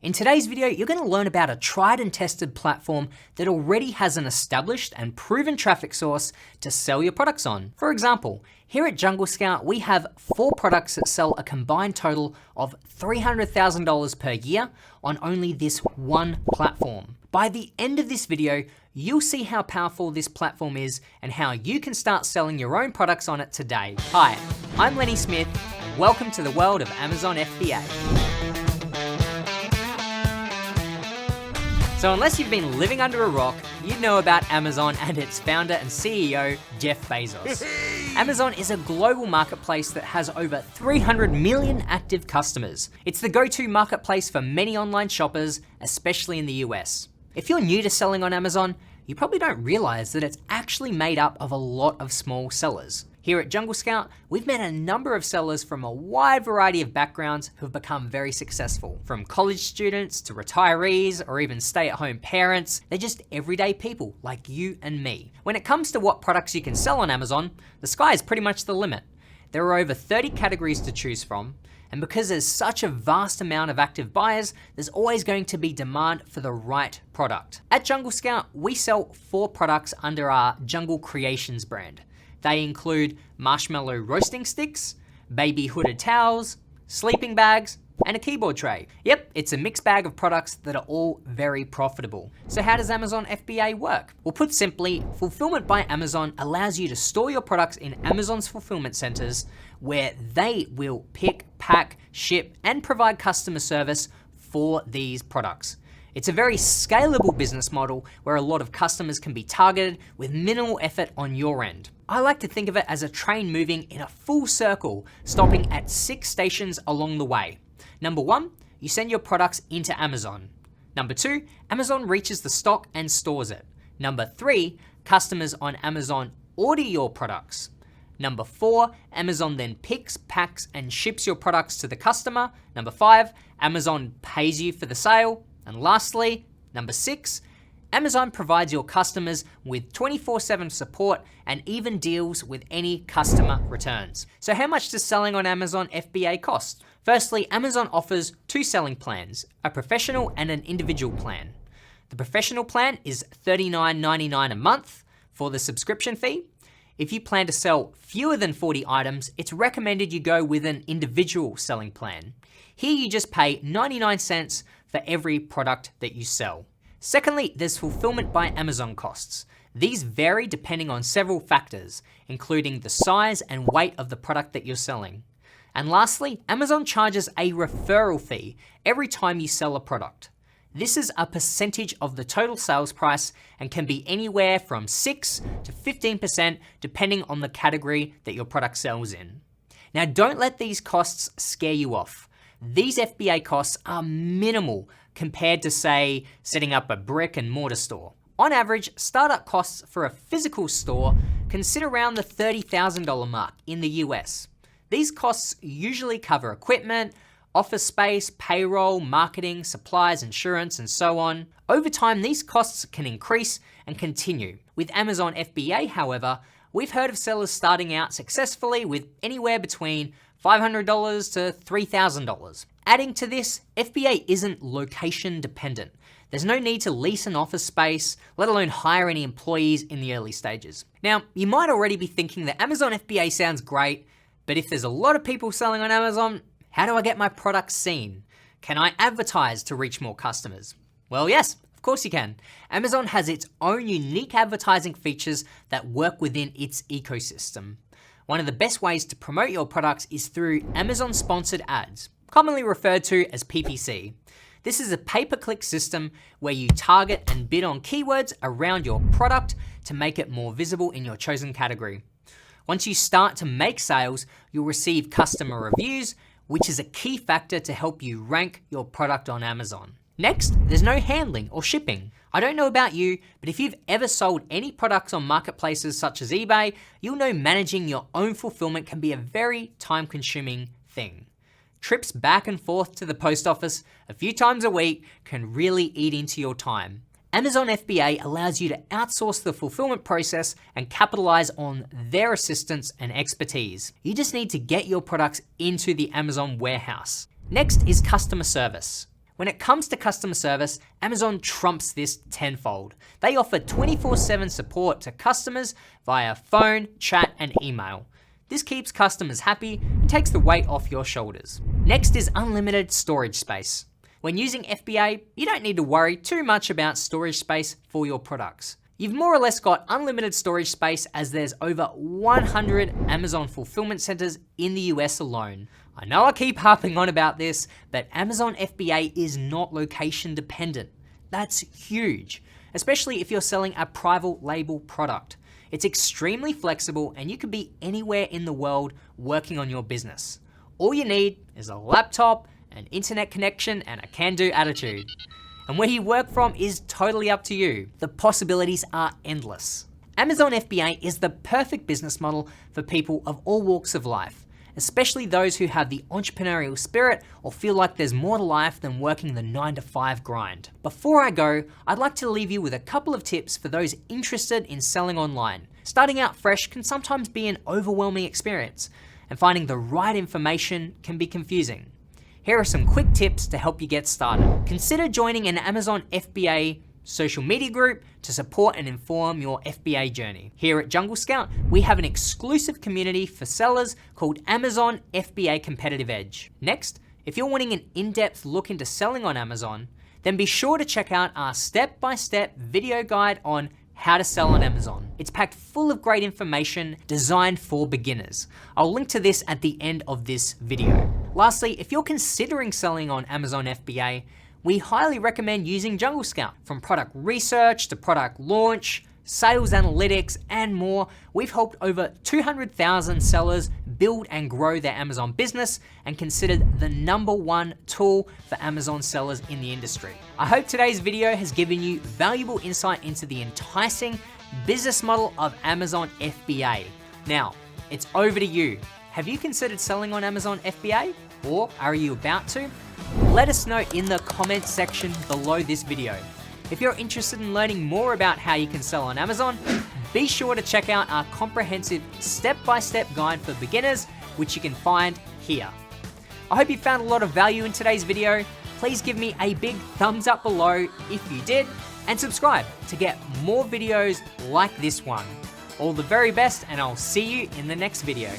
In today's video, you're going to learn about a tried and tested platform that already has an established and proven traffic source to sell your products on. For example, here at Jungle Scout, we have 4 products that sell a combined total of $300,000 per year on only this one platform. By the end of this video, you'll see how powerful this platform is and how you can start selling your own products on it today. Hi, I'm Lenny Smith, and welcome to the world of Amazon FBA. So unless you've been living under a rock, you know about Amazon and its founder and CEO, Jeff Bezos. Amazon is a global marketplace that has over 300 million active customers. It's the go-to marketplace for many online shoppers, especially in the US. If you're new to selling on Amazon, you probably don't realize that it's actually made up of a lot of small sellers. Here at Jungle Scout, we've met a number of sellers from a wide variety of backgrounds who've become very successful. From college students to retirees or even stay-at-home parents, they're just everyday people like you and me. When it comes to what products you can sell on Amazon, the sky is pretty much the limit. There are over 30 categories to choose from, and because there's such a vast amount of active buyers, there's always going to be demand for the right product. At Jungle Scout, we sell 4 products under our Jungle Creations brand. They include marshmallow roasting sticks, baby hooded towels, sleeping bags, and a keyboard tray. Yep, it's a mixed bag of products that are all very profitable. So how does Amazon FBA work? Well, put simply, Fulfillment by Amazon allows you to store your products in Amazon's fulfillment centers where they will pick, pack, ship, and provide customer service for these products. It's a very scalable business model where a lot of customers can be targeted with minimal effort on your end. I like to think of it as a train moving in a full circle, stopping at 6 stations along the way. Number 1, you send your products into Amazon. Number 2, Amazon reaches the stock and stores it. Number 3, customers on Amazon order your products. Number 4, Amazon then picks, packs, and ships your products to the customer. Number 5, Amazon pays you for the sale. And lastly, number 6, Amazon provides your customers with 24/7 support and even deals with any customer returns. So how much does selling on Amazon FBA cost? Firstly, Amazon offers 2 selling plans, a professional and an individual plan. The professional plan is $39.99 a month for the subscription fee. If you plan to sell fewer than 40 items, it's recommended you go with an individual selling plan. Here you just pay 99 cents for every product that you sell. Secondly, there's Fulfillment by Amazon costs. These vary depending on several factors, including the size and weight of the product that you're selling. And lastly, Amazon charges a referral fee every time you sell a product. This is a percentage of the total sales price and can be anywhere from 6 to 15% depending on the category that your product sells in. Now, don't let these costs scare you off. These FBA costs are minimal compared to, say, setting up a brick and mortar store. On average, startup costs for a physical store can sit around the $30,000 mark in the US. These costs usually cover equipment, office space, payroll, marketing, supplies, insurance, and so on. Over time, these costs can increase and continue. With Amazon FBA, however, we've heard of sellers starting out successfully with anywhere between $500 to $3,000. Adding to this, FBA isn't location dependent. There's no need to lease an office space, let alone hire any employees in the early stages. Now, you might already be thinking that Amazon FBA sounds great, but if there's a lot of people selling on Amazon, how do I get my products seen? Can I advertise to reach more customers? Well, yes, of course you can. Amazon has its own unique advertising features that work within its ecosystem. One of the best ways to promote your products is through Amazon sponsored ads, commonly referred to as PPC. This is a pay-per-click system where you target and bid on keywords around your product to make it more visible in your chosen category. Once you start to make sales, you'll receive customer reviews, which is a key factor to help you rank your product on Amazon. Next, there's no handling or shipping. I don't know about you, but if you've ever sold any products on marketplaces such as eBay, you'll know managing your own fulfillment can be a very time-consuming thing. Trips back and forth to the post office a few times a week can really eat into your time. Amazon FBA allows you to outsource the fulfillment process and capitalize on their assistance and expertise. You just need to get your products into the Amazon warehouse. Next is customer service. When it comes to customer service, Amazon trumps this tenfold. They offer 24/7 support to customers via phone, chat, and email. This keeps customers happy and takes the weight off your shoulders. Next is unlimited storage space. When using FBA, you don't need to worry too much about storage space for your products. You've more or less got unlimited storage space as there's over 100 Amazon fulfillment centers in the US alone. I know I keep harping on about this, but Amazon FBA is not location dependent. That's huge, especially if you're selling a private label product. It's extremely flexible and you can be anywhere in the world working on your business. All you need is a laptop, an internet connection, and a can-do attitude. And where you work from is totally up to you. The possibilities are endless. Amazon FBA is the perfect business model for people of all walks of life, especially those who have the entrepreneurial spirit or feel like there's more to life than working the 9-to-5 grind. Before I go, I'd like to leave you with a couple of tips for those interested in selling online. Starting out fresh can sometimes be an overwhelming experience, and finding the right information can be confusing. Here are some quick tips to help you get started. Consider joining an Amazon FBA social media group to support and inform your FBA journey. Here at Jungle Scout, we have an exclusive community for sellers called Amazon FBA Competitive Edge. Next, if you're wanting an in-depth look into selling on Amazon, then be sure to check out our step-by-step video guide on how to sell on Amazon. It's packed full of great information designed for beginners. I'll link to this at the end of this video. Lastly, if you're considering selling on Amazon FBA, we highly recommend using Jungle Scout. From product research to product launch, sales analytics, and more, we've helped over 200,000 sellers build and grow their Amazon business and considered the #1 tool for Amazon sellers in the industry. I hope today's video has given you valuable insight into the enticing business model of Amazon FBA. Now, it's over to you. Have you considered selling on Amazon FBA? Or are you about to? Let us know in the comments section below this video. If you're interested in learning more about how you can sell on Amazon, be sure to check out our comprehensive step-by-step guide for beginners, which you can find here. I hope you found a lot of value in today's video. Please give me a big thumbs up below if you did, and subscribe to get more videos like this one. All the very best, and I'll see you in the next video.